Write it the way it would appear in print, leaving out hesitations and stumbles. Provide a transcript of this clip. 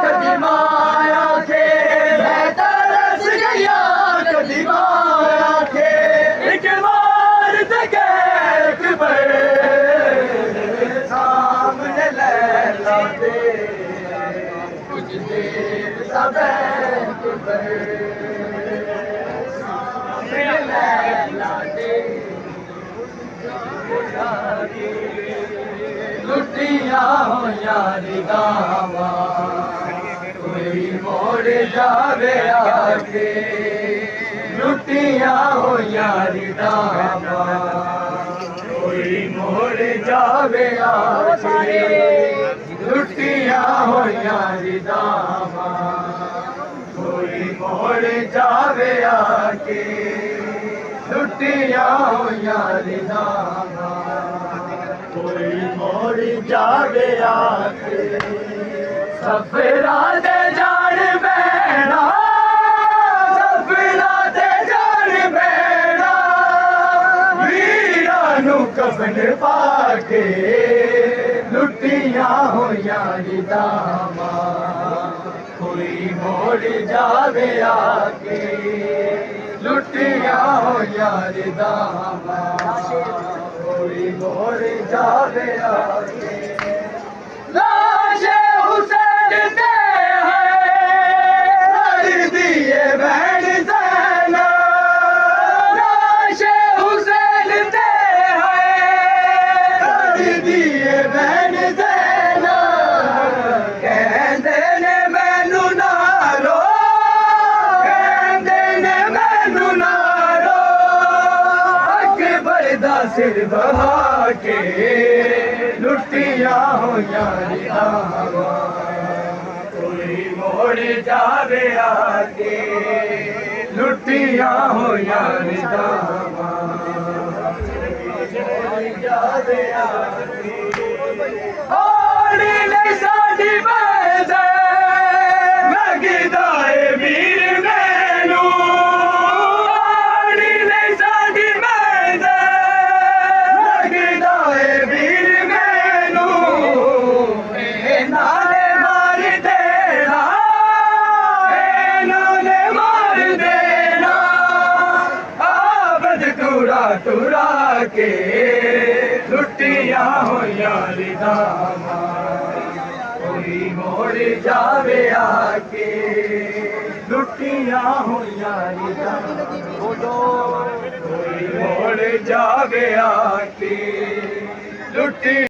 कदी माया के मैं तरस गया, कदी माया के एक बार देख पर सामने लैला दे कुछ देर सब सामने लैला दे लुटिया हो यारी गावा कोई मोड़ जावे आके, लुटिया हो यारी गावा कोई मोड़ जावे आके, लुटिया हो यारी गावा कोई मोड़ जावे आके, लुटिया हो यारी गावा कोई मोड़ जावे आके। सफरा दे जान बैना, सफरा दे जान बैना, वीरा नू कफन पाके लुटिया हो यारी दामा कोई मोड़ जावे आके, लुटिया हो यारी दामा कोई मोड़ जावे आके। लाशे हुसैन दे है लड़ दिए बहन ज़ैना, लाशे हुसैन दे है लड़ दिए बहन ज़ैना, कहंदे ने मैनू ना रो, कहंदे ने मैनू ना रो, अकबर दा सिर बहा के लुटिया हो यारी दावा कोई मोड़ जावे आके, लुटिया हो यारी दावा मोड़ जावे आके। होली नहीं साडी बैठे लगदा है वीर मैनू, होली नहीं साडी बैठे लगदा है वीर मैनू, नाले मार देना, नाले मार देना, आबद टूरा टूरा के लुटिया हो यारी दामा कोई मोड़ जावे आके, लुटिया हो यारी दामा कोई मोड़ जावे आके, लुटी